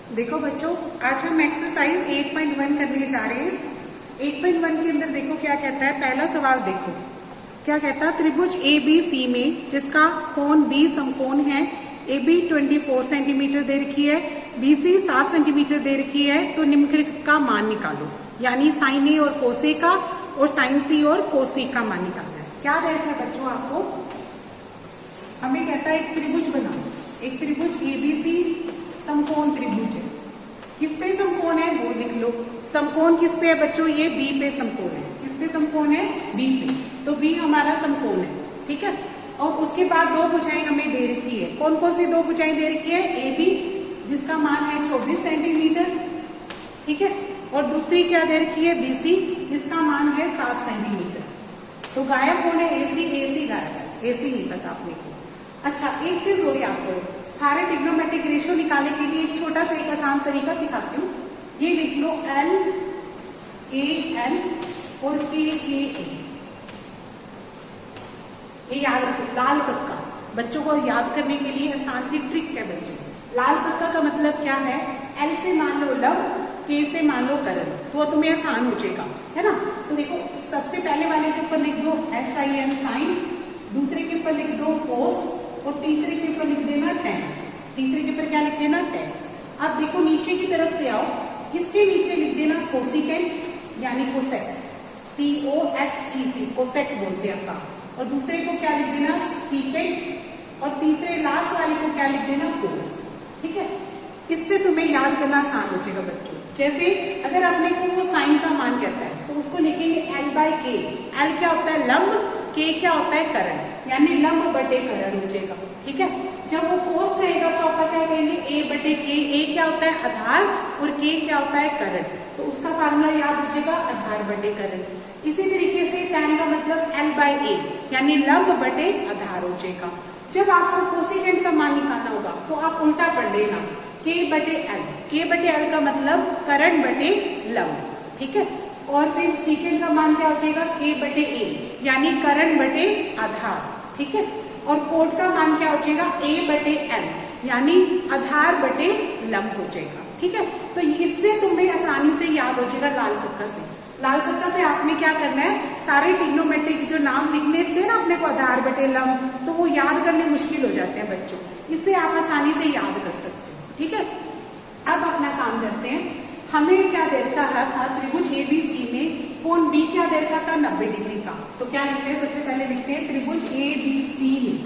देखो बच्चों, आज हम एक्सरसाइज 8.1 करने जा रहे हैं। 8.1 के अंदर देखो क्या कहता है। पहला सवाल देखो क्या कहता है। त्रिभुज ABC में जिसका कोण B समकोण है, AB 24 सेंटीमीटर दे रखी है, BC 7 सेंटीमीटर दे रखी है, तो निम्नलिखित का मान निकालो। यानी साइन A और कोस A का और साइन C और कोस C का मान निकालना है। क्या दे रखा है बच्चों आपको? हमें कहता है एक त्रिभुज बनाओ। एक त्रिभुज ABC समकोण त्रिभुज है। किस पे समकोण है वो लिख लो। समकोण किस पे है बच्चों? ये B पे समकोण है। किस पे समकोण है? B पे। तो B हमारा समकोण है, ठीक है। और उसके बाद दो भुजाएं हमें दे रखी है। कौन कौन सी दो भुजाएं दे रखी है? AB जिसका मान है 24 सेंटीमीटर, ठीक है। और दूसरी क्या दे रखी है? BC जिसका मान है 7 सेंटीमीटर। तो गायब कौन है? AC गायब है। AC नहीं पता अपने को। अच्छा, एक चीज और याद करो, सारे ट्रिग्नोमेट्रिक रेशियो निकालने के लिए एक छोटा सा एक आसान तरीका सिखाती हूँ। ये लिख लो L A L और K A A। ये याद रखो। लाल कक्का बच्चों को याद करने के लिए आसान सी ट्रिक है बच्चे। लाल कक्का का मतलब क्या है? L से मान लो लव, K से मान लो करण, तो तुम्हें आसान हो जाएगा, है ना। तो देखो सबसे पहले वाले के ऊपर लिख दो SIN साइन, दूसरे के ऊपर लिख दो कोस और तीसरे के ऊपर लिख देना tan। तीसरे के ऊपर क्या लिख देना? tan। अब देखो नीचे की तरफ से आओ, किसके नीचे लिख देना? कोसिकेंट यानी कोसेक, COSEC कोसेक बोलते हैं आपका। और दूसरे को क्या लिख देना? सीकेंट। और तीसरे लास्ट वाले को क्या लिख देना? कोस, ठीक है। इससे तुम्हें याद करना आसान हो जाएगा बच्चों। जैसे अगर अपने को वो साइन का मान कहता है तो उसको लिखेंगे L/K। L क्या होता है? लंब, K क्या होता है? करण, यानी लंब बटे करण हो जाएगा, ठीक है। जब वो कोस कहेगा तो आप क्या कहेंगे? A/K। A क्या होता है? आधार और K क्या होता है? करण। तो उसका फार्मूला याद हो जाएगा आधार बटे करण। इसी तरीके से tan का मतलब L/A यानी लंब बटे आधार हो जाएगा। जब आपको कोसिकेंट का मान निकालना होगा तो आप उल्टा पढ़ लेना, K/L। K/L का मतलब करण बटे लंब, ठीक है। और फिर सीकेंट का मान क्या हो जाएगा? K/A यानी करण बटे आधार, ठीक है। और कोट का मान क्या हो जाएगा? A/L यानी आधार बटे लंब हो जाएगा, ठीक है। तो इससे तुम्हें आसानी से याद हो जाएगा लाल कक्का से। लाल कक्का से आपने क्या करना है? सारे ट्रिग्नोमेट्रिक जो नाम लिखने थे ना अपने को आधार बटे लंब, तो वो याद करने मुश्किल हो जाते हैं बच्चों। इससे आप आसानी से याद कर सकते हैं, ठीक है। अब अपना काम करते हैं। हमें क्या दे रखा था? त्रिभुज ABC में कोण B क्या दे रखा था? 90 डिग्री का। तो क्या लिखते हैं? सबसे पहले लिखते हैं त्रिभुज ABC में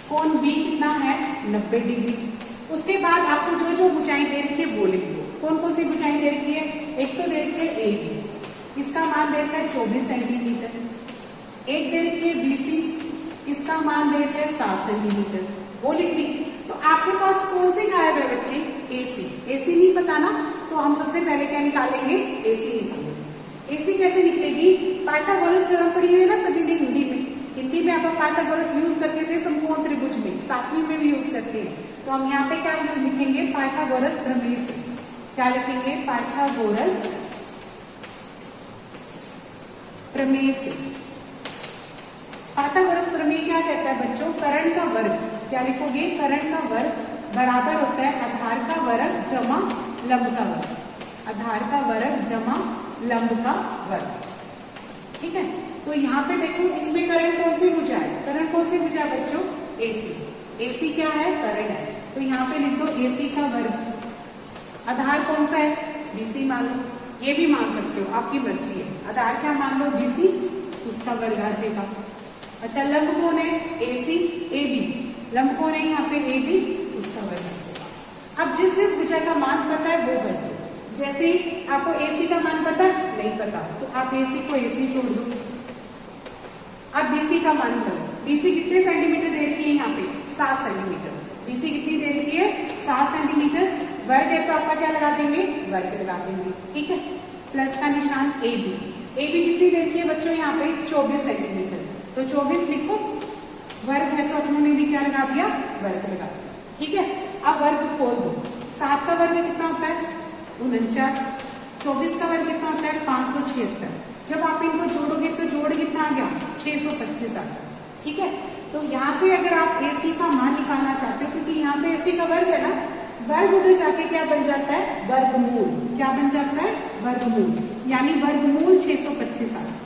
कोण B कितना है? 90 डिग्री। उसके बाद आपको जो जो भुजाएं दे रखी है वो लिख दो। कौन कौन सी भुजाएं दे रखी है? एक तो दे रखी है AB, इसका मान दे रखा है 24 सेंटीमीटर। एक दे रखी है BC, इसका मान दे रखा है 7 सेंटीमीटर, वो लिख दी। तो आपके पास कौन सी गायब है बच्चे? AC नहीं पता ना, तो हम सबसे पहले क्या निकालेंगे? AC निकालेंगे। AC कैसे निकलेगी? पाइथागोरस थ्योरम पढ़ी हुई है ना सभी ने हिंदी में। हिंदी में आप पाइथागोरस यूज करते थे समकोण त्रिभुज में, 7वीं में भी यूज करते हैं। तो हम यहाँ पे क्या लिखेंगे? पाइथागोरस प्रमेय से। क्या लिखेंगे? पाइथागोरस प्रमेय से। पाइथागोरस प्रमेय क्या कहता है बच्चों? करण का वर्ग। क्या लिखोगे? करण का वर्ग बराबर होता है आधार का वर्ग जमा लंब का वर्ग। आधार का वर्ग जमा लंब का वर्ग, ठीक है। तो यहाँ पे देखो इसमें करण कौन सी भुजा है? करण कौन सी भुजा है बच्चों? AC क्या है? करण है। तो यहाँ पे लिख दो AC का वर्ग। आधार कौन सा है? BC मान लो, ये भी मान सकते हो, आपकी मर्जी है। आधार क्या मान लो? BC, उसका वर्ग आ जाएगा। अच्छा, लंब कौन है? AB। लंब कौन है यहाँ पे? AB, उसका वर्ग आ जाएगा। अब जिस जिस भुजा का मान पता है वो कर दो। जैसे आपको AC का मान पता नहीं पता तो आप AC को AC छोड़ दो। अब BC का मान करो। BC कितने सेंटीमीटर दे रखी है यहाँ पे? 7 सेंटीमीटर। BC कितनी दे रखी है? 7 सेंटीमीटर। वर्ग है तो आपका क्या लगा देंगे? वर्ग लगा देंगे, ठीक है। प्लस का निशान AB कितनी दे रखी है बच्चों यहाँ पे? 24 सेंटीमीटर। तो 24 लिखो, वर्ग है तो उन्होंने भी क्या लगा दिया? वर्ग लगा दिया, ठीक है। अब वर्ग खोल दो। 7 का वर्ग कितना होता है? 49। 24 का वर्ग कितना होता है? 576। जब आप इनको जोड़ोगे तो जोड़ कितना आ गया? 625 आ गया, ठीक है। तो यहाँ से अगर आप AC का मान निकालना चाहते हो, क्योंकि यहाँ पे AC का वर्ग है ना, वर्ग उधर जाके क्या बन जाता है, वर्गमूल। क्या बन जाता है, वर्गमूल। यानी वर्गमूल 625 आता है।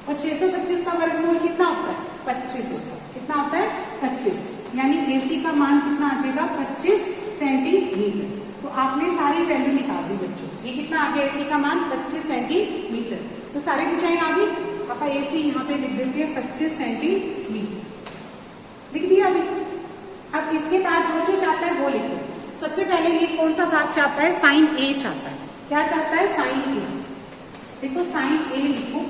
और 625 का वर्गमूल कितना होता है, 25 होता है। कितना होता है, 25। यानी AC का मान कितना आ जाएगा, 25 सेंटीमीटर। तो आपने सारी वैल्यू निकाल दी बच्चों। ये कितना आ गया AC का मान, 25 सेंटीमीटर। तो सारी ऊंचाई आ गई। आप AC यहाँ पे लिख देते हैं 25 सेंटीमीटर, लिख दिया अभी। अब इसके बाद जो जो चाहता है वो लिखो। सबसे पहले ये कौन सा भाग चाहता है, साइन A चाहता है। क्या चाहता है, साइन A। देखो साइन A लिखो।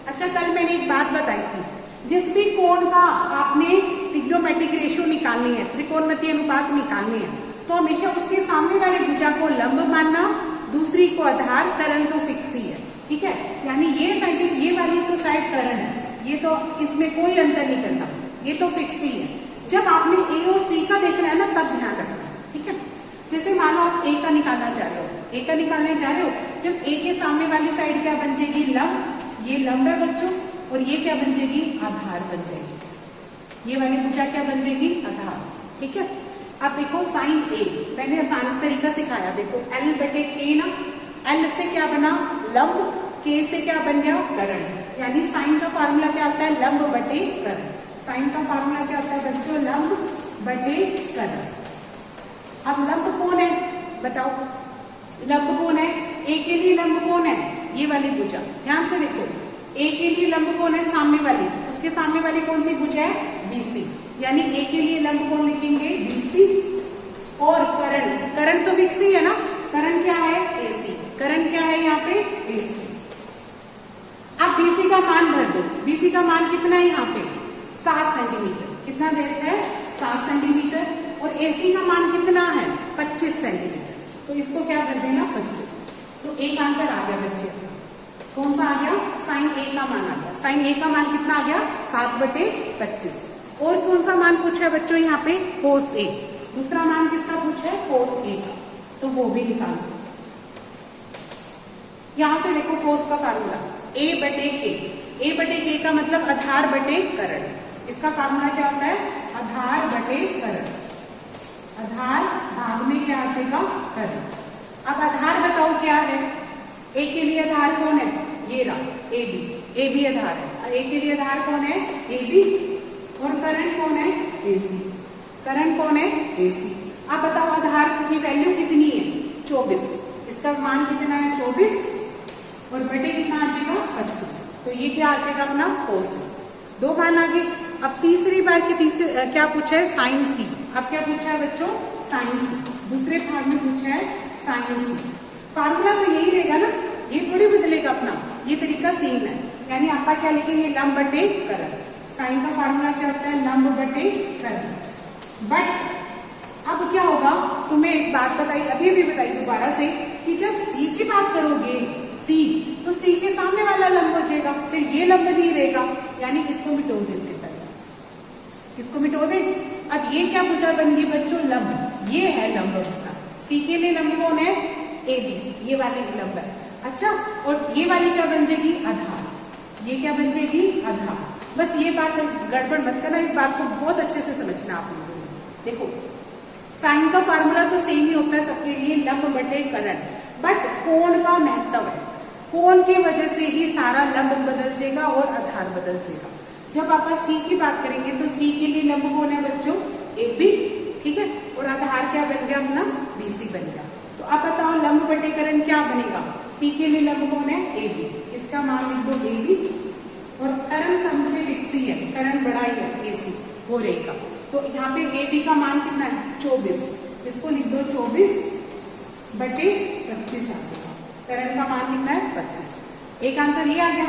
अच्छा, कल मैंने एक बात बताई थी, जिस भी कोण का आपने ट्रिग्नोमेट्रिक रेशियो निकालनी है, त्रिकोणमितीय अनुपात निकालने हैं, तो हमेशा उसके सामने वाली भुजा को लंब मानना, दूसरी को आधार, करण तो फिक्स ही है। ठीक है, यानी ये साइड, ये वाली तो साइड करण है, ये तो इसमें कोई अंतर नहीं करना, ये तो फिक्स ही है। जब आपने A और C का देखना है ना, तब ध्यान रखना है। ठीक है, जैसे मान लो आप A का निकालना चाह रहे हो, A का निकालने जा रहे हो, जब A के सामने वाली साइड क्या बन जाएगी, लंब। ये लंब है बच्चों, और ये क्या बन जाएगी, आधार बन जाएगी। ये वाली भुजा क्या बन जाएगी, आधार। ठीक है, अब देखो साइन A, मैंने आसान तरीका सिखाया। देखो L बटे K ना, L से क्या बना, लंब, K से क्या बन गया, करण। यानी साइन का फार्मूला क्या होता है, लंब बटे करण। साइन का फार्मूला क्या होता है बच्चों, लंब बटे करण। अब लंब कौन है, बताओ, लंब कौन है, A के लिए लंब कौन है, ये वाली भुजा। ध्यान से देखो, A के लिए लंब कौन है, सामने वाली, उसके सामने वाली कौन सी भुजा है, BC। यानी A के लिए लंब कौन लिखेंगे, BC। और करण, करण तो फिक्स ही है ना, करण क्या है, AC। करण क्या है यहाँ पे, AC। अब BC का मान भर दो। BC का मान कितना है यहाँ पे, 7 सेंटीमीटर। कितना दे रखा है, 7 सेंटीमीटर। और AC का मान कितना है, 25 सेंटीमीटर। तो इसको क्या कर देना, 25। तो एक आंसर आ गया बच्चे, कौन सा आ गया, साइन A का मान आ गया। साइन A का मान कितना आ गया, 7/25। और कौन सा मान पूछा है बच्चों यहाँ पे, कोस A। दूसरा मान किसका पूछा है, कोस A का, तो वो भी निकालो। यहां से देखो कोस का फार्मूला, A बटे K। A बटे K का मतलब आधार बटे करण। इसका फार्मूला क्या होता है, आधार बटे करण। आधार भाग में क्या आ जाएगा, करण। अब आधार बताओ क्या है, A के लिए आधार कौन है, ये रहा AB। AB आधार है। A के लिए आधार कौन है, AB। और करण कौन है, AC। करण कौन है, AC। अब बताओ आधार की वैल्यू कितनी है, 24। इसका मान कितना है, 24। और बटे कितना आ जाएगा, 25। तो ये क्या आ जाएगा अपना, कोस। 2 मान आ गए। अब तीसरी बार की तीसरी क्या पूछा है, साइन C। अब क्या पूछा है बच्चों, साइन C। दूसरे भाग में पूछा है साइन C। फार्मूला तो यही रहेगा ना, ये थोड़ी बदलेगा अपना, ये तरीका सेम है। यानी आप क्या लिखेंगे, लंब बटे करण। साइन का फार्मूला क्या होता है, लंब बटे करण। बट अब क्या होगा, तुम्हें एक बात बताई, अभी भी बताई दोबारा से, कि जब C की बात करोगे, C, तो C के सामने वाला लंब हो जाएगा, फिर ये लंब नहीं रहेगा। यानी इसको मिटो देते पहले, इसको मिटो दे। अब ये क्या भुजा बन गई बच्चों, लंब। ये है लंब भुजा। C के लिए लंब कौन है, AB। ये वाली लंब है। अच्छा, और ये वाली क्या बन जाएगी, आधार। ये क्या बन जाएगी, आधार। बस ये बात गड़बड़ मत करना, इस बात को बहुत अच्छे से समझना आप लोगों ने। देखो साइन का फार्मूला तो सेम ही होता है सबके लिए, लंब बटे करण। बट कोण का महत्व है, कोण की वजह से ही सारा लंब बदल जाएगा और आधार बदल जाएगा। जब आप C की बात करेंगे तो C के लिए लंब कौन है बच्चों, AB। ठीक है, और आधार क्या बन गया अपना, BC बन गया। तो अब बताओ लंब बटे करण क्या बनेगा, C के लिए लंब कौन है, AB। इसका मान लिख दो AB। और करण समझे फिक्स ही है, करण बड़ा ही है, AC वो रहेगा। तो यहाँ पे AB का मान कितना है, 24। इसको लिख दो 24 बटे 25 आ जाएगा। करण का मान कितना है, 25। एक आंसर ये आ गया।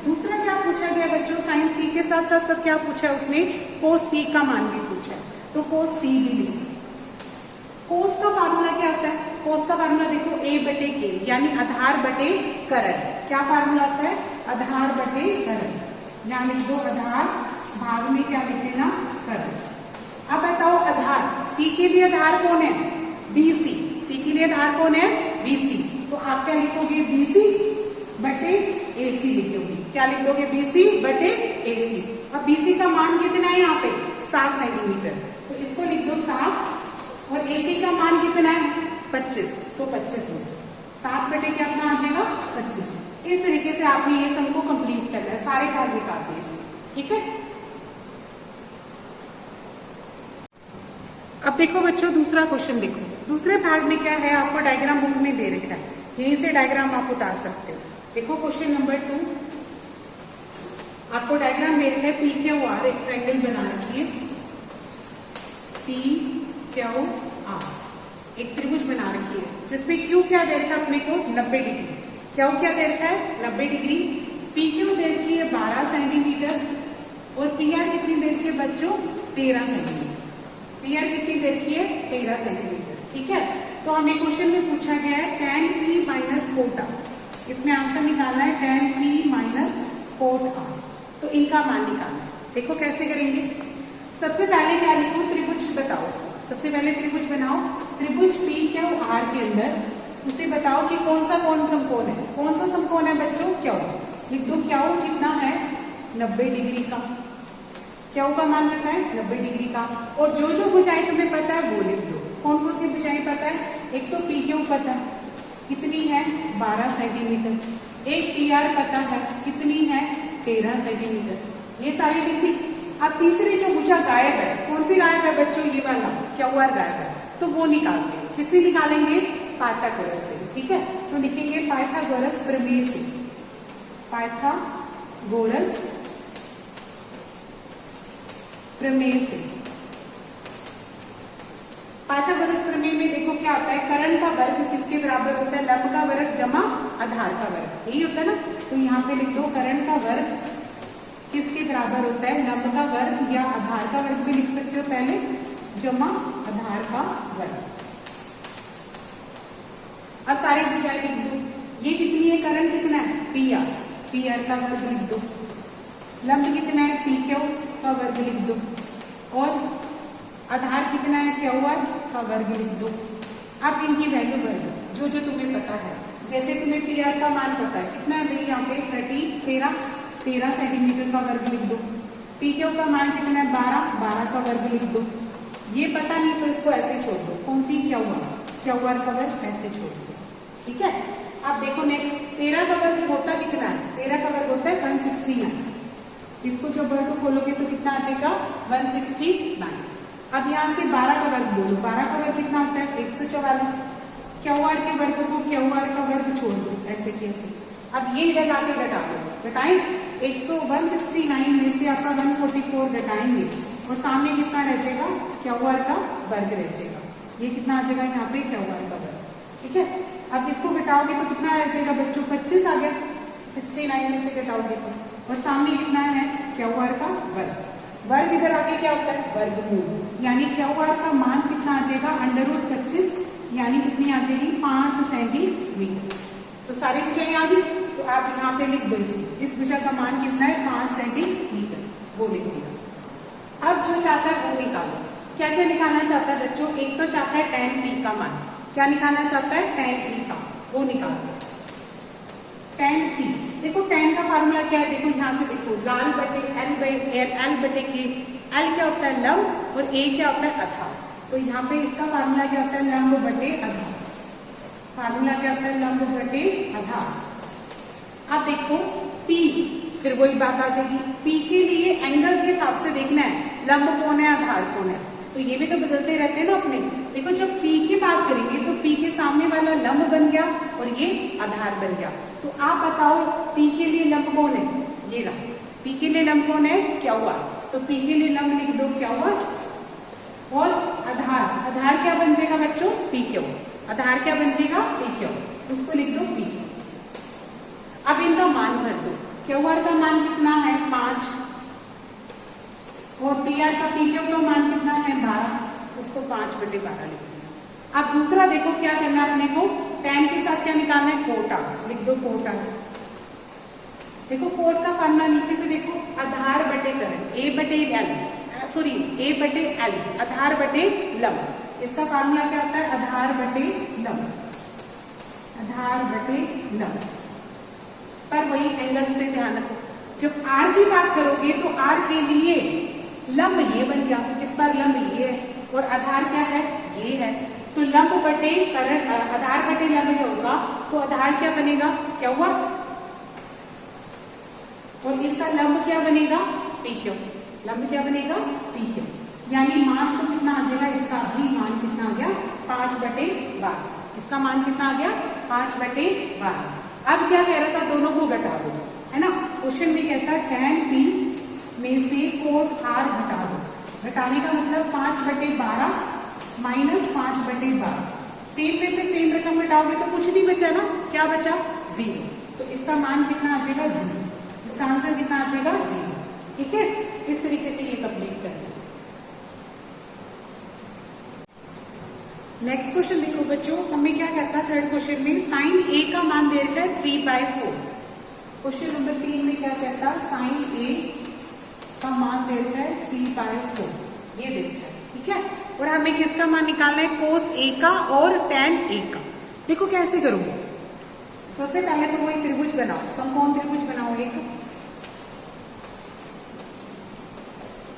दूसरा क्या पूछा गया बच्चों, साइन C के साथ साथ सब क्या पूछा है उसने, कोस C का मान भी पूछा है। तो कोस C भी लिखो। कोस का फार्मूला क्या होता है, कोस का फार्मूला देखो, A बटे K, यानी आधार बटे करण। क्या फार्मूला होता है, आधार बटे करण। यहाँ लिख दो आधार, भाग में क्या लिख देना, करण। अब बताओ आधार, C के लिए आधार कौन है, BC। C के लिए आधार कौन है, BC। तो आप क्या लिखोगे, BC बटे AC लिखोगे। क्या लिख दोगे, BC बटे AC। अब BC का मान कितना है यहाँ पे, 7 सेंटीमीटर। तो इसको लिख दो 7। और AC का मान कितना है, 25, तो 25 हो, 7 बटे कितना आ जाएगा 25। इस तरीके से आपने ये सम को कंप्लीट करना है, सारे भाग निकालते हैं इसमें, ठीक है। अब देखो बच्चों दूसरा क्वेश्चन देखो, दूसरे भाग में क्या है आपको डायग्राम बुक में दे रखा है, यहीं से डायग्राम आप उतार सकते हो। देखो क्वेश्चन नंबर 2, आपको डायग्राम दे रखा है पी क्यू आर, एक ट्रायंगल बना रखी है पी क्यू आर, एक त्रिभुज बना रखी है जिसपे क्यू क्या दे रखा है अपने को 90 डिग्री, क्यू क्या दे रखा है 90 डिग्री, पी क्यू दे रखी है 12 सेंटीमीटर और पी आर कितनी दे रखी है बच्चों 13 सेंटीमीटर, पी आर कितनी दे रखी है 13 सेंटीमीटर, ठीक है। तो हमें क्वेश्चन में पूछा गया है tan p minus cot r, इसमें आंसर निकालना है tan p minus cot r, तो इनका मान निकालना है। देखो कैसे करेंगे, सबसे पहले क्या लिखो त्रिभुज बताओ उसको, सबसे पहले त्रिभुज बनाओ, त्रिभुज पी क्यू आर के अंदर उसे बताओ कि कौन सा समकोण है, कौन सा समकोण है बच्चों क्यू, लिख दो क्यू कितना है 90 डिग्री का, क्यू का मान कितना है 90 डिग्री का, और जो जो भुजाएं तुम्हें पता है वो लिख दो, कौन कौन सी भुजाएं पता है, एक तो पी क्यू पता है कितनी है 12 सेंटीमीटर, एक पी आर पता है कितनी है 13 सेंटीमीटर, ये सारी लिख दी। अब तीसरी जो भुजा गायब है, कौन सी गायब है बच्चों, ये वाला क्यू आर गायब है, तो वो निकालते हैं, किससे निकालेंगे पाइथागोरस से, ठीक है। तो लिखेंगे पाइथागोरस प्रमेय से, पाइथागोरस प्रमेय से, पाइथागोरस प्रमेय में देखो क्या होता है, कर्ण का वर्ग किसके बराबर होता है, लंब का वर्ग जमा आधार का वर्ग, यही होता है ना। तो यहाँ पे लिख दो कर्ण का वर्ग किसके बराबर होता है, लंब का वर्ग या आधार का वर्ग भी लिख सकते हो पहले, जमा आधार का वर्ग। अब सारी भुजाएं लिख दो, ये कितनी है कर्ण कितना है पी आर, पी आर का वर्ग लिख दो, लंब कितना है पी क्यू का वर्ग लिख दो, और आधार कितना है क्यू आर का वर्ग लिख दो। अब इनकी वैल्यू भर दो जो जो तुम्हें पता है, जैसे तुम्हें पी आर का मान पता है कितना है भाई, यहाँ पे 13 सेंटीमीटर का वर्ग लिख दो, पी क्यू का मान कितना है 12 का वर्ग लिख दो, ये पता नहीं तो इसको ऐसे छोड़ दो, कौन सी क्यू आर का वर्ग ऐसे छोड़ दो, ठीक है। अब देखो नेक्स्ट 13 का वर्ग होता कितना है, 13 का वर्ग होता है 169, इसको जब वर्ग खोलोगे तो कितना आ जाएगा 169। अब यहाँ से 12 का वर्ग बोलो, 12 का वर्ग कितना होता है 144, क्यू आर के वर्ग को क्यू आर का वर्ग छोड़ दो ऐसे कैसे, अब ये इधर लाके घटा दो, घटाएं 169 में से आपका 144 घटाएंगे और सामने कितना रह जाएगा क्यू आर का वर्ग रह जाएगा, ये कितना आ जाएगा यहाँ पे क्यू आर का वर्ग, ठीक है। अब इसको घटाओगे तो कितना रह जाएगा बच्चों 25 आ गया, 69 में से घटाओगे तो, और सामने कितना है क्यू आर का वर्ग, वर्ग इधर आके क्या होता है वर्गमूल, यानी क्यू आर का मान कितना आ जाएगा √25, यानी कितनी आ जाएगी 5 सेंटीमीटर। तो सारी भुजाएं आ गई, तो आप यहाँ पे लिख दो इस भुजा का मान कितना है 5 सेंटीमीटर, वो लिख दिया। अब जो चाहता है वो निकालो, क्या क्या निकालना चाहता है बच्चों, एक तो चाहता है tan p का मान, क्या निकालना चाहता है tan p का, वो निकालो tan p। देखो tan का फार्मूला क्या है, देखो यहाँ से देखो लाल बटे एल बटे के, एल क्या होता है लंब और ए क्या होता है आधार, तो यहाँ पे इसका फार्मूला क्या होता है लंब बटे आधार, फार्मूला क्या होता है लंब बटे आधार। अब देखो P, फिर वही बात आ जाएगी, P के लिए एंगल के हिसाब से देखना है लंब कौन है आधार कौन है, तो ये भी तो बदलते रहते हैं ना अपने। देखो जब P की बात करेंगे तो P के सामने वाला लंब बन गया और ये आधार बन गया, तो आप बताओ P के लिए लंब कौन है, ये रहा P के लिए लंब कौन है क्यू आर, तो P के लिए लंब लिख दो क्यू आर, और आधार क्या बन जाएगा बच्चों पी क्यू, आधार क्या बन जाएगा पी क्यू, उसको लिख दो पी। अब इनका मान भर दो, क्यू आर का मान कितना है 5 और पी आर का पी क्यू का मान कितना है 12, उसको 5 बटे 12 लिख दिया। अब दूसरा देखो क्या करना है अपने को, tan के साथ क्या निकालना है कोटा, लिख दो कोटा। देखो कोट का फॉर्मूला नीचे से देखो आधार बटे करण, ए बटे एल, आधार बटे लंब, इसका फार्मूला क्या होता है आधार बटे लंब, आधार बटे लंब। पर वही एंगल से ध्यान रखो, जब आर की बात करोगे तो आर के लिए लंब ये बन गया, इस बार लंब ये है और आधार क्या है ये है, तो लंब बटे करण बटे लंब होगा तो आधार क्या बनेगा, क्या हुआ, और इसका लंब क्या बनेगा, पी क्यू। लंब क्या बनेगा, पी क्यू। यानी मान तो कितना आ जाएगा, इसका भी मान कितना आ गया, 5/12। इसका मान कितना आ गया, 5/12। अब क्या कह रहा था, दोनों को घटा दो, है ना। क्वेश्चन में कहता है tan p में से cot r घटा दो। घटाने का मतलब 5/12 माइनस 5/12। सेम में से सेम रकम घटाओगे तो कुछ नहीं बचा ना, क्या बचा, 0। तो इसका मान कितना आ जाएगा, 0। इसका आंसर कितना आ जाएगा, 0। ठीक है, इस तरीके से ये कंप्लीट करना। नेक्स्ट क्वेश्चन देखो बच्चों, हमें क्या कहता है थर्ड क्वेश्चन में, साइन ए का मान दे रखा है 3/4। क्वेश्चन नंबर 3 में क्या कहता है, साइन ए का मान दे रखा है 3/4, ये देखा है, ठीक है। और हमें किसका मान निकालना है, कोस ए का और टैन ए का। देखो कैसे करोगे, सबसे पहले तो वही त्रिभुज बनाओ, समकोण त्रिभुज बनाओ एक,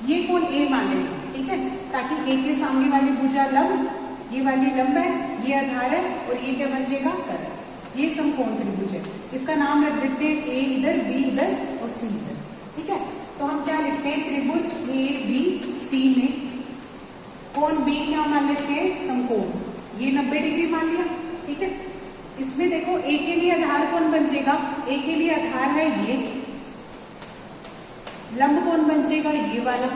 ये कोण ए मान लेना, ठीक है, ताकि ए के सामने वाली भुजा लंब, ये वाली लंब है, ये आधार है, और ये क्या बन जाएगा, कर्ण। ये समकोण त्रिभुज है, इसका नाम रख देते हैं ए इधर, बी इधर और सी इधर, ठीक है। तो हम क्या लिखते हैं, त्रिभुज ए बी सी में कोण बी क्या मान लेते हैं, समकोण, ये 90 डिग्री मान लिया, ठीक है। इसमें देखो ए के लिए आधार कौन बन जाएगा, ए के लिए आधार है ये, लंब कौन बन जाएगा, ये वाला,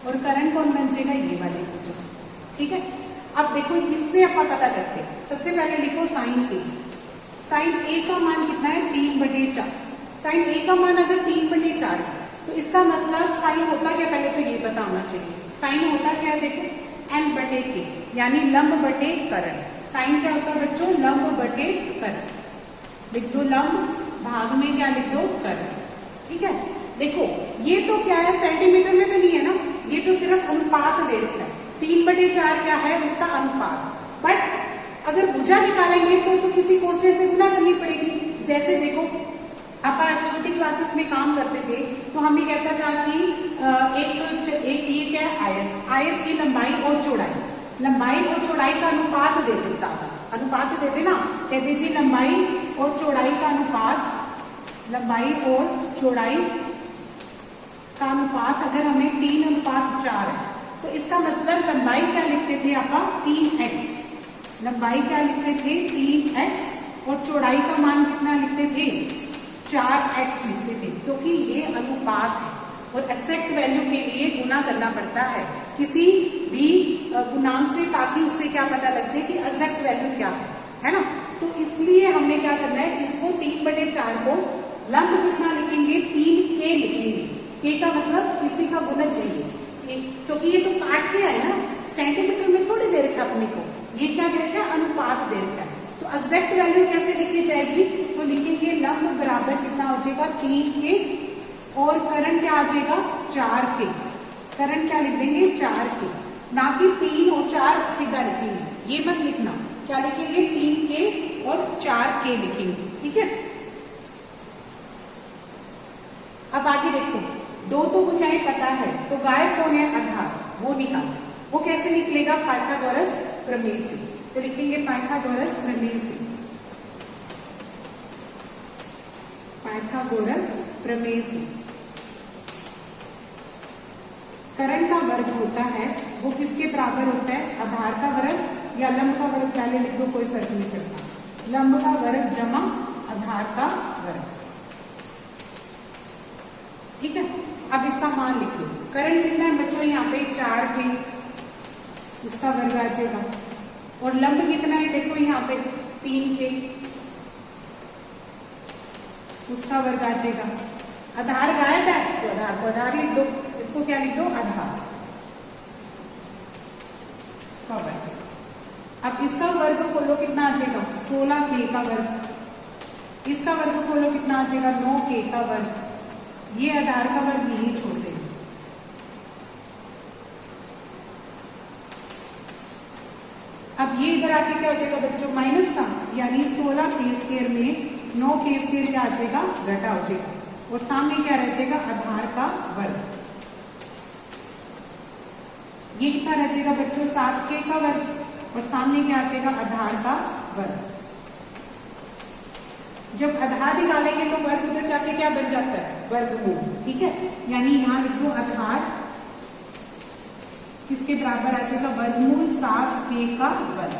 और कर्ण कौन बन जाएगा, ये वाले भुजा, ठीक है। अब देखो इससे अपन पता करते हैं, सबसे पहले लिखो साइन ए। साइन ए का मान कितना है, 3/4। साइन ए का मान अगर 3/4 है तो इसका मतलब साइन होता क्या, पहले तो ये पता होना चाहिए। साइन होता क्या है, देखो n/k, यानी लंब बटे कर्ण। साइन क्या होता है बच्चों, लंब बटे कर्ण। लिख दो लंब, भाग में क्या लिख दो, कर्ण, ठीक है। देखो ये तो क्या है, सेंटीमीटर में तो नहीं है ना, ये तो सिर्फ अनुपात दे रखा है। 3/4 क्या है, उसका अनुपात। बट अगर भुजा निकालेंगे तो किसी कांस्टेंट से गुना करनी पड़ेगी। जैसे देखो अपन छोटी क्लासेस में काम करते थे तो हमें कहता था कि एक ये क्या है, आयत, आयत की लंबाई और चौड़ाई, लंबाई और चौड़ाई का अनुपात दे देता था। अनुपात दे देना, कहते जी लंबाई और चौड़ाई का अनुपात, लंबाई और चौड़ाई का अनुपात अगर हमें 3:4 है तो इसका मतलब लंबाई क्या लिखते थे आप, 3x। लंबाई क्या लिखते थे, 3x, और चौड़ाई का मान कितना लिखते थे, 4x लिखते थे, क्योंकि ये अनुपात है और एक्जैक्ट वैल्यू के लिए गुना करना पड़ता है किसी भी गुणांक से, ताकि उससे क्या पता लग जाए कि एग्जैक्ट वैल्यू क्या है ना। तो इसलिए हमने क्या करना है, इसको 3/4 को लंब कितना लिखेंगे, 3k लिखेंगे। k का मतलब किसी का गुना चाहिए, क्योंकि ये तो काट के आए ना, सेंटीमीटर में थोड़ी दे रखा अपने को, ये क्या दे रखा है, अनुपात दे रखा है। तो एग्जैक्ट वैल्यू कैसे लिखी जाएगी, तो लिखेंगे लंब बराबर कितना हो जाएगा, 3k, और कर्ण क्या आ जाएगा, 4k। कर्ण क्या लिख देंगे, 4k, ना कि 3 और 4 सीधा लिखेंगे, ये मत लिखना, क्या लिखेंगे, 3k और 4k लिखेंगे, ठीक है। अब आगे देखो, दो तो भुजाएं पता है, तो गायब कौन है, आधार, वो निकालना। वो कैसे निकलेगा, पाइथागोरस प्रमेय से। तो लिखेंगे पाइथागोरस प्रमेय से, पाइथागोरस प्रमेय से कर्ण का वर्ग होता है वो किसके बराबर होता है, आधार का वर्ग या लंब का वर्ग, पहले लिख दो, कोई फर्क नहीं पड़ता। लंब का वर्ग जमा आधार का वर्ग, ठीक है। अब इसका मान लिख दो, कर्ण कितना है बच्चों, यहाँ पे 4k, इसका वर्ग आ जाएगा, और लंब कितना है, देखो यहाँ पे 3k, उसका वर्ग आ जाएगा। आधार गायब है तो आधार को आधार लिख दो, इसको क्या लिख दो, आधार का वर्ग। अब इसका वर्ग खोलो, कितना आ जाएगा, 16k का वर्ग। इसका वर्ग खोलो, कितना आ जाएगा, 9k का वर्ग। ये आधार का वर्ग यही छोड़ देंगे। अब ये इधर आके क्या हो जाएगा बच्चों, माइनस का, यानी 16k² में 9k² क्या आ जाएगा, घटा हो जाएगा, और सामने क्या रह जाएगा, आधार का वर्ग। ये कितना रह जाएगा बच्चों, 7k का वर्ग, और सामने क्या आ जाएगा, आधार का वर्ग। जब आधार निकालेंगे तो वर्ग उधर जाके क्या बन जाता है, वर्गमूल। ठीक है, यानी यहाँ लिख दो आधार किसके बराबर आ जाएगा, वर्गमूल 7k का वर्ग।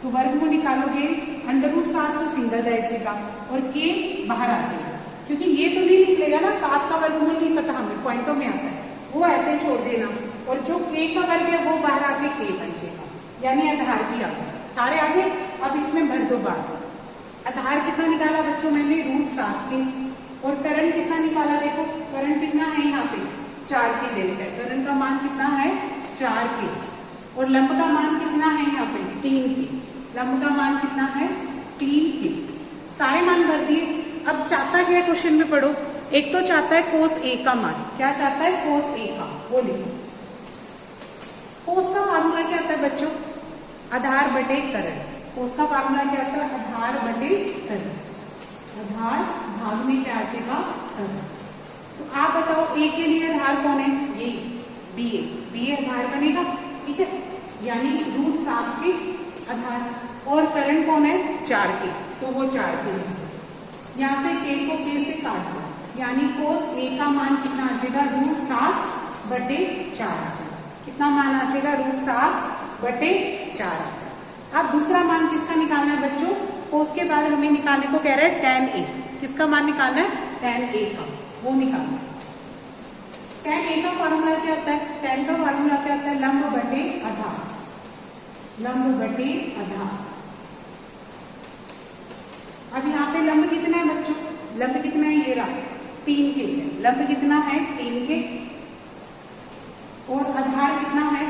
तो वर्गमूल निकालोगे, √7 तो सिंगल रह जाएगा और k बाहर आ जाएगा, क्योंकि ये तो नहीं निकलेगा ना, 7 का वर्गमूल नहीं पता हमें, पॉइंटों में आता है, वो ऐसे छोड़ देना। और जो k का वर्ग है वो बाहर आके k बन जाएगा, यानी आधार भी आ गया। सारे आगे, अब इसमें भर दो बार। आधार कितना निकाला बच्चों मैंने, √7k। और करंट कितना निकाला, देखो करंट कितना है यहाँ पे, 4k दे रखा है, करंट का मान कितना है 4k। और लंब का मान कितना है यहाँ पे 3k, लंब का मान कितना है 3k। सारे मान भर दिए। अब चाहता क्या है क्वेश्चन में पढ़ो, एक तो चाहता है cos A का मान, क्या चाहता है cos A का, वो लिखो। cos का फार्मूला क्या आता है बच्चों, आधार बटे करंट। cos का फार्मूला क्या आता है, आधार बटे करंट, आधार भाग में क्या आ जाएगा करंट। तो आप बताओ A के लिए आधार कौन है, ये BA आधार बनेगा। ठीक है, यानी √7 के आधार, और करंट कौन है 4k, तो वो 4k। यहाँ से k को k से काट दो, यानी cos A का मान कितना आ जाएगा, √7 बटे 4 आ जाएगा। कितना मान आ जाएगा, √7 बटे 4 आ जाएगा। अब दूसरा मान किसका निकालना है बच्चों, cos के बाद हमें निकालने को कह रहा है tan A। किसका मान निकालना है, tan A का, वो निकालना है। tan A का फार्मूला क्या होता है, tan का फार्मूला क्या होता है, लंब बटे आधार, लंब बटे आधार। अब यहाँ पे लंब कितना है बच्चों, लंब कितना है, ये रहा 3k है, लंब कितना है 3k। और आधार कितना है,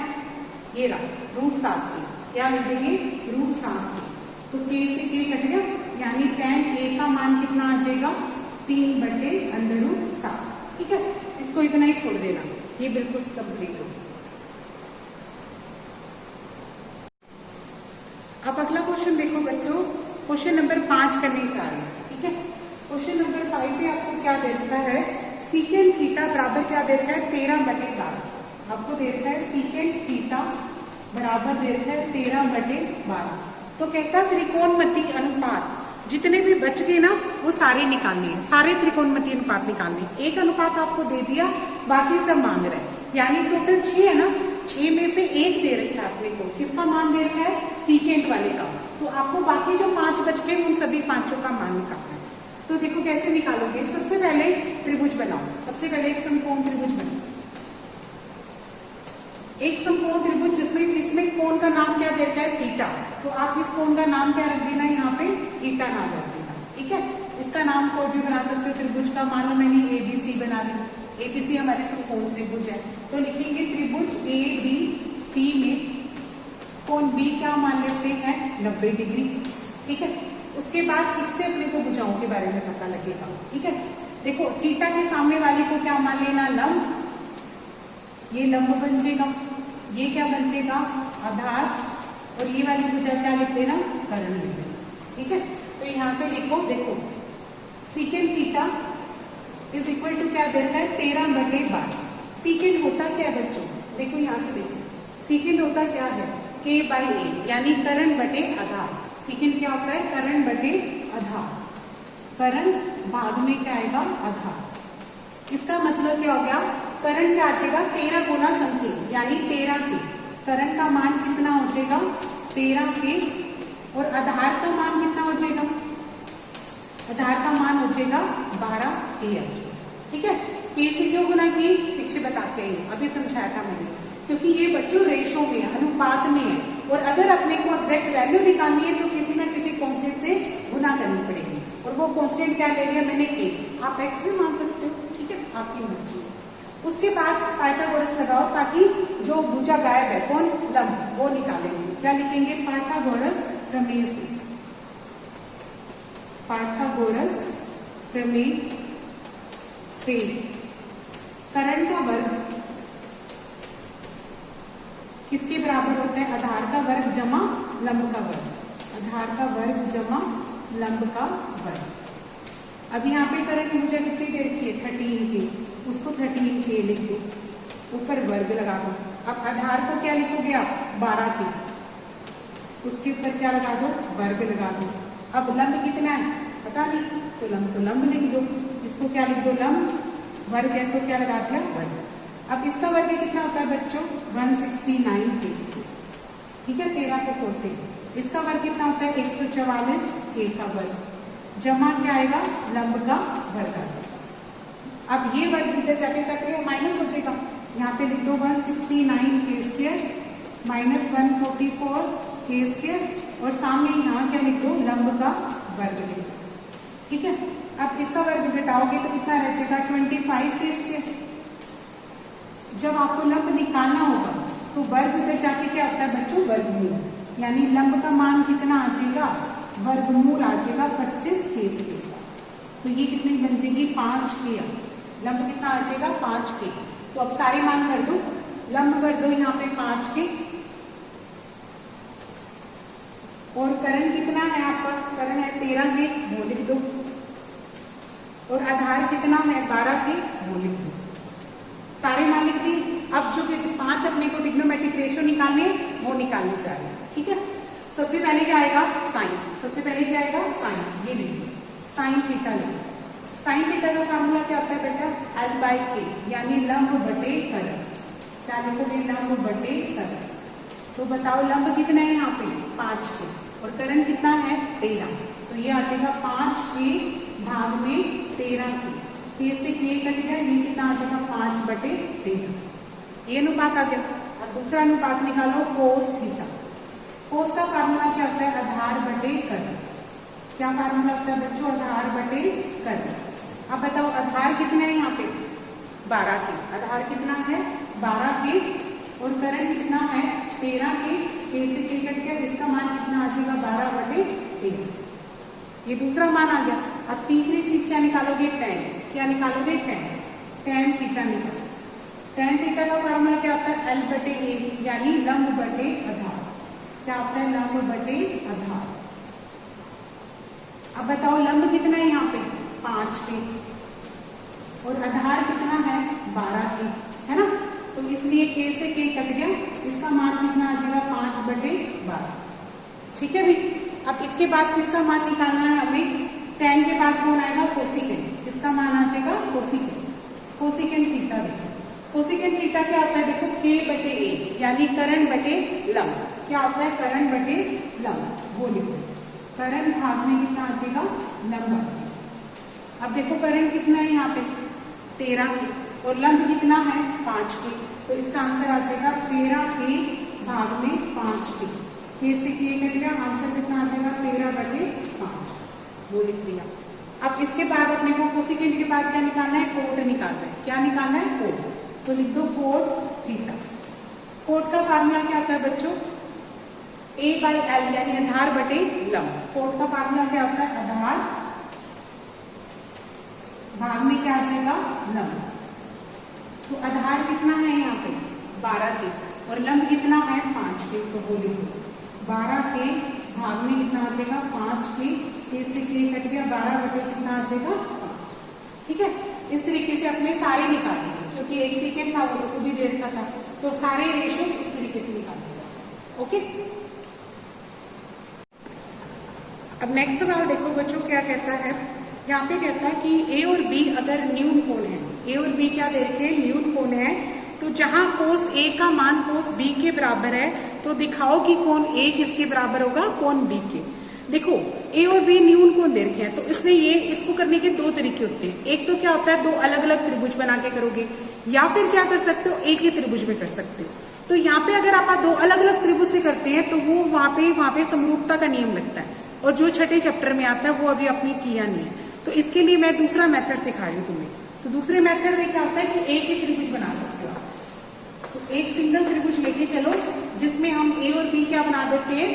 ये रहा √7k, क्या लिख देंगे √7k। तो k से k कट गया, यानी tan A का मान कितना आ जाएगा 3 बटे √7। ठीक है, इसको इतना ही छोड़ देना, ये बिल्कुल कंप्लीट हो। अब अगला क्वेश्चन देखो बच्चों, क्वेश्चन नंबर 5 करने जा रहे हैं। ठीक है, क्वेश्चन नंबर 5 पे आपको क्या दे रखा है, सीकेंट थीटा बराबर क्या दे रखा है 13 बटे 12। आपको दे रखा है सीकेंट थीटा बराबर दे रखा है 13 बटे 12। तो कहता है त्रिकोणमिति अनुपात जितने भी बच गए ना वो सारे निकालने हैं, सारे त्रिकोणमिति अनुपात निकालने। एक अनुपात आपको दे दिया, बाकी सब मांग रहे हैं, यानी टोटल 6 है ना, 6 में से 1 दे रखा है आपने को, किसका मान दे रखा है सीकेंट वाले का। तो आपको बाकी जो 5 बच गए उन सभी 5 का मान निकालना है। तो देखो कैसे निकालोगे, सबसे पहले त्रिभुज बनाओ, सबसे पहले एक समकोण त्रिभुज बनाओ, एक समकोण त्रिभुज जिसमें इसमें कोण का नाम क्या दे रखा है थीटा। तो आप इस कोण का नाम क्या रख देना, यहाँ पे थीटा नाम रख देना। ठीक है, इसका नाम कोई भी बना सकते हो त्रिभुज का, मान लो मैंने ABC बना दी, ABC हमारे समकोण त्रिभुज है, तो लिखेंगे त्रिभुज ABC में कोण B क्या मान लेते हैं 90 डिग्री। ठीक है, उसके बाद इससे अपने को भुजाओं के बारे में पता लगेगा। ठीक है, देखो थीटा के सामने वाले को क्या मान लेना, लंब, ये लंब बन जाएगा, ये क्या बन जाएगा आधार, और ये वाली भुजा क्या लिख देना, कर्ण लिख देना। ठीक है, तो यहाँ से लिखो, देखो secant theta is equal to क्या दे रखा है 13 बटे 12। सीकेंट होता क्या है बच्चों, देखो यहाँ से देखो, सीकेंट होता क्या है k/a, यानी कर्ण बटे आधार। सीकेंट क्या होता है, कर्ण बटे आधार, कर्ण भाग में क्या आएगा आधार। इसका मतलब क्या हो गया, कर्ण क्या आ जाएगा 13 गुना समथिंग, यानी 13k। कर्ण का मान कितना हो जाएगा 13k, और आधार का मान कितना हो जाएगा, आधार का मान हो जाएगा 12k। ठीक है, k से क्यों गुना की, पीछे बता के आई, अभी समझाया था मैंने, क्योंकि ये बच्चों रेशो में है, अनुपात में है, और अगर अपने को एग्जैक्ट वैल्यू निकालनी है तो किसी ना किसी कांस्टेंट से गुना करनी पड़ेगी, और वो कांस्टेंट क्या ले लिया मैंने k, आप x भी मान सकते हो। ठीक है, आपकी मर्जी। उसके बाद पाइथागोरस लगाओ, ताकि जो भुजा गायब है कौन, लंब, वो निकालेंगे। क्या लिखेंगे, पाइथागोरस प्रमेय से, पाइथागोरस प्रमेय से कर्ण का वर्ग किसके बराबर होता है, आधार का वर्ग जमा लंब का वर्ग, आधार का वर्ग जमा लंब का वर्ग। अब यहाँ पे कर्ण की भुजा कितनी दे रखी है 13k, उसको 13k लिख दो, ऊपर वर्ग लगा दो। अब आधार को क्या लिखोगे आप 12k, उसके ऊपर क्या लगा दो, वर्ग लगा दो। अब लंब कितना है पता नहीं, तो लंब लिख दो, इसको क्या लिख दो, लंब, वर्ग है तो क्या लगा दिया, वर्ग। अब इसका वर्ग कितना होता है बच्चों, 169 के, ठीक है, 13 को तोड़ते हैं। इसका वर्ग कितना होता है, 144 के का वर्ग, जमा क्या आएगा, लंब का वर्ग आ जाएगा। अब ये वर्ग इधर जाके कटेगा, माइनस हो जाएगा, यहाँ पे लिख दो 169 के स्क्वायर माइनस 144 के स्क्वायर, और सामने यहाँ क्या लिख दो, लंब का वर्ग लिख दो, ठीक है। अब इसका वर्ग घटाओगे तो कितना रह जाएगा, 25 के स्क्वायर। जब आपको लंब निकालना होगा तो वर्ग उधर जाके क्या होता है बच्चों, वर्गमूल, यानी लंब का मान कितना आ जाएगा, वर्गमूल आ जाएगा 25 के स्क्वायर। तो ये कितनी बन जाएगी, 5 के, लंब कितना आ जाएगा, 5 के। तो अब सारे मान कर दो, लंब कर दो यहाँ पे 5 के, और करण कितना है आपका, करण है 13 के, वो लिख दो, और आधार कितना है 12 के, वो लिख दो, सारे मान लिख दिए। अब जो 5 अपने को ट्रिग्नोमेट्रिक रेशियो निकालने, वो निकालने जा रहे हैं, ठीक है। सबसे पहले क्या आएगा, साइन, सबसे पहले क्या आएगा, साइन, ये लीजिए, साइन थीटा लिखो। साइन थीटा का फार्मूला क्या होता है बेटा, L/K, यानी लंब बटे करण। क्या लिखोगे, लंब बटे करण। तो बताओ लंब कितना है यहाँ पे, 5 के, और करण कितना है 13, तो ये आ जाएगा 5 के भाग में 13 के, के से के कट गया, ये कितना आ जाएगा 5 बटे 13, ये अनुपात आ गया। अब दूसरा अनुपात निकालो, कोस थीटा। कोस का फार्मूला क्या होता है, आधार बटे कर्ण। क्या फार्मूला होता है बच्चों, आधार बटे कर्ण। अब बताओ आधार कितना है यहाँ पे, 12 के, आधार कितना है 12 के, और कर्ण कितना है 13 के से के कट गया, इसका मान कितना आ जाएगा 12 बटे 13, ये दूसरा मान आ गया। अब तीसरी चीज क्या निकालोगे, tan, क्या निकालोगे, tan थीटा निकालो। tan थीटा का फार्मूला क्या होता है, L बटे A, यानी लंब बटे आधार। क्या होता है, लंब बटे आधार। अब बताओ लंब कितना है यहाँ पे, 5 के, और आधार कितना है 12 के, है ना, तो इसलिए के से के कट गया, इसका मान कितना आ जाएगा 5 बटे 12, ठीक है भी। अब इसके बाद किसका मान निकालना है हमें, tan के बाद कौन आएगा, कोसिकेंट, इसका मान आ जाएगा कोसिकेंट, कोसिकेंट थीटा। देखो कोसिकेंट थीटा क्या होता है, देखो k बटे a, यानी करण बटे लंब। क्या होता है, करण बटे लंब, वो लिखो, करण भाग में कितना आ जाएगा, लंब आ जाएगा। अब देखो करण कितना है यहाँ पे 13 के, और लंब कितना है 5 के, तो इसका आंसर आ जाएगा 13 के भाग में 5 के, के से के कट गया, आंसर कितना आ जाएगा 13 बटे 5, वो लिख दिया। अब इसके बाद अपने को कोसिकेंट के बाद क्या निकालना है, कोट निकालना है। क्या निकालना है, कोट, तो लिख दो कोट थीटा। कोट का फार्मूला क्या होता है बच्चों, A/L, यानी आधार बटे लंब। कोट का फार्मूला क्या होता है, आधार भाग में क्या आ जाएगा, लंब। तो आधार कितना है यहाँ पे 12 के, और लंब कितना है 5 के, तो वो लिखो 12 के भाग में कितना आ जाएगा 5 के से के कट गया, 12 बटे कितना आ जाएगा 5, ठीक है। इस तरीके से अपने सारे निकाल दिए, क्योंकि एक सेकेंड था वो तो खुद ही देखता था, तो सारे रेशियो इस तरीके से निकाल दिया, ओके। अब नेक्स्ट सवाल देखो बच्चों क्या कहता है, यहाँ पे कहता है कि A और B अगर न्यून कोण है, A और B क्या दे रखे हैं, न्यून कोण है, तो जहां कोस A का मान कोस B के बराबर है, तो दिखाओ कि कोण A किसके बराबर होगा, कोण B के। देखो A और B न्यून कोण दे रखे हैं, तो इसलिए ये इसको करने के दो तरीके होते हैं। एक तो क्या होता है, दो अलग अलग त्रिभुज बना के करोगे, या फिर क्या कर सकते हो, एक ही त्रिभुज में कर सकते हो। तो यहाँ पे अगर आप दो अलग अलग त्रिभुज से करते हैं तो वो वहां पे समरूपता का नियम लगता है, और जो छठे चैप्टर में आता है वो अभी आपने किया नहीं है, तो इसके लिए मैं दूसरा मेथड सिखा रही हूँ तुम्हें। तो दूसरे मेथड में क्या होता है कि एक ही त्रिभुज बना सकते हो। तो एक सिंगल त्रिभुज लेके चलो जिसमें हम A और B क्या बना देते हैं,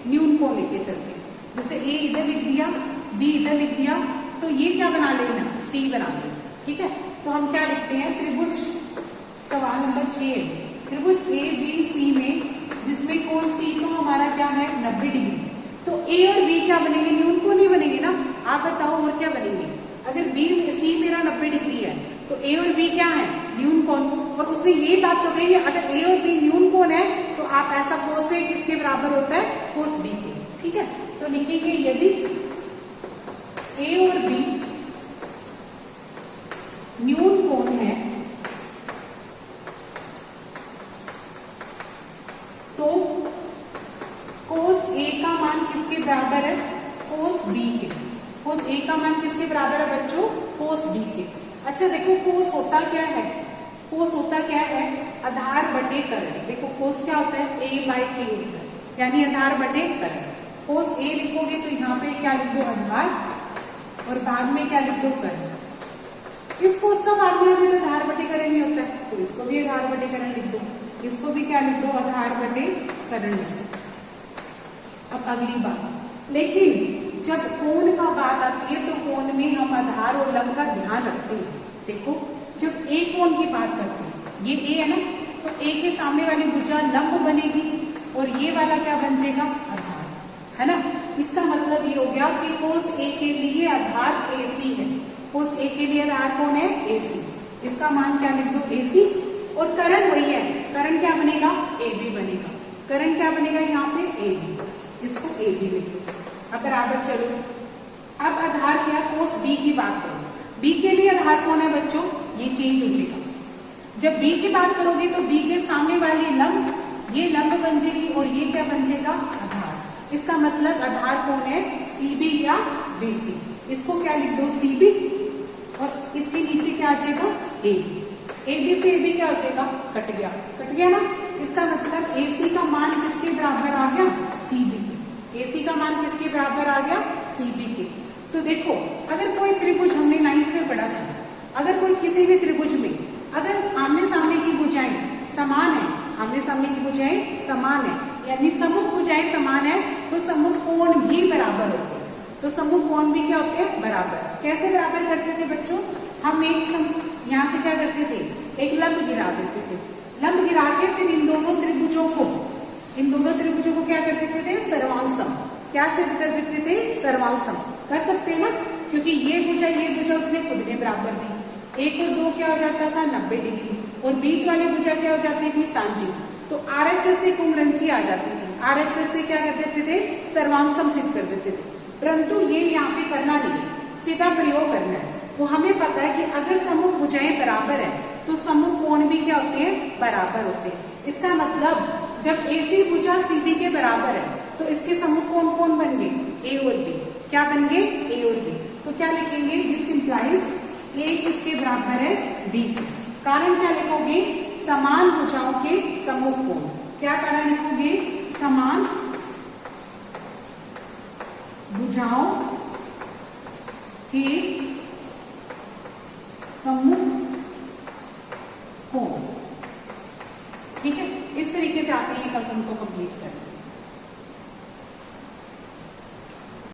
न्यून कोण लेके चलते हैं। जैसे A इधर लिख दिया, B इधर लिख दिया, तो ये क्या बना लेना, C बना लेना, ठीक है। तो हम क्या लिखते हैं, त्रिभुज सवाल नंबर 6, त्रिभुज ABC में जिसमें कोण C तो हमारा क्या है 90 डिग्री, तो A और B क्या बनेंगे, न्यून कोण ही बनेंगे ना। आप बताओ और क्या बनेंगे, अगर C मेरा 90 डिग्री है तो A और B क्या है, न्यून कोण। और उसमें ये बात तो गई है, अगर A और B न्यून कोण है तो आप ऐसा कोस A किसके बराबर होता है, कोस बी के। ठीक है, तो लिखेंगे यदि ए और बी न्यून कोण है तो कोस ए का मान किसके बराबर है? कोस बी के। कोस ए का मान किसके बराबर है बच्चों? कोस बी के। अच्छा देखो, कोस होता क्या है? कोस होता क्या है? आधार बटे करण। देखो कोस क्या होता है? ए बाई के होता है, यानी आधार बटे करण। कोस ए लिखोगे तो यहाँ पे क्या लिख दो? आधार, और भाग में क्या लिख दो? करण। इस कोस का फार्मूला भी तो आधार बटे करण ही होता है, तो इसको भी आधार बटे करण लिख दो। इसको भी क्या लिख दो? आधार बटे करण लिख दो। अब अगली बात, लेकिन जब कोण का बात आती है तो कोण में हम आधार और लंब का ध्यान रखते हैं। देखो जब ए कोण की बात करते हैं, ये ए है ना, तो ए के सामने वाली भुजा लंब बनेगी और ये वाला क्या बन जाएगा? आधार, है ना। इसका मतलब ये हो गया कि कोस ए के लिए आधार AC है। कोस ए के लिए आधार कौन है? AC। इसका मान क्या लिख दो? AC। और करण वही है, करण क्या बनेगा? AB बनेगा। करण क्या बनेगा यहाँ पे? AB। इसको AB लिख दो। अब बराबर चलो, अब आधार क्या? कोस B की बात करो। B के लिए आधार कौन है बच्चों? ये चेंज हो जाएगा। जब B की बात करोगे तो B के सामने वाली लंब, ये लंब बन जाएगी और ये क्या बन जाएगा? आधार। इसका मतलब आधार कौन है? CB या BC। इसको क्या लिख दो? CB, और इसके नीचे क्या आ जाएगा? AB। AB से AB क्या हो जाएगा? कट गया, कट गया ना। इसका मतलब AC का मान किसके बराबर आ गया? CB के। AC का मान किसके बराबर आ गया? CB के। तो देखो, अगर कोई त्रिभुज, हमने 9th में पढ़ा था, अगर कोई किसी भी त्रिभुज में अगर आमने सामने की भुजाएं समान है, आमने सामने की भुजाएं समान है, यानी सम्मुख भुजाएं समान है, तो सम्मुख कोण भी बराबर होते हैं। तो सम्मुख कोण भी क्या होते हैं? बराबर। कैसे बराबर करते थे बच्चों? हम एक यहाँ से क्या करते थे? एक लंब गिरा देते थे। लंब गिरा के फिर इन दोनों त्रिभुजों को क्या कर देते थे? सर्वांग। क्या सिद्ध कर देते थे? सर्वांग कर सकते हैं ना, क्योंकि ये भुजा उसने खुद ने बराबर दी। 1 और 2 क्या हो जाता था? 90 डिग्री, और बीच वाली भुजा क्या हो जाती थी? सांजी। तो RHS से कांग्रुएंसी आ जाती थी। RHS से क्या कर देते थे? सर्वांग सिद्ध कर देते थे। परंतु ये यहाँ पे करना नहीं है, सीधा प्रयोग करना है। वो हमें पता है कि अगर सम्मुख भुजाएं बराबर है तो सम्मुख कोण भी क्या होते हैं? बराबर होते हैं। इसका मतलब जब AC भुजा CB के बराबर है तो इसके सम्मुख कोण कौन बन गए? A और B। क्या बन गए? A और B। तो क्या लिखेंगे? दिस इंप्लाइज A किसके बराबर है? B। कारण क्या लिखोगे? समान भुजाओं के सम्मुख कोण। क्या कारण लिखोगे? समान भुजाओं के सम्मुख कोण। ठीक है, इस तरीके से आपने ये कंसेप्ट को कंप्लीट करना।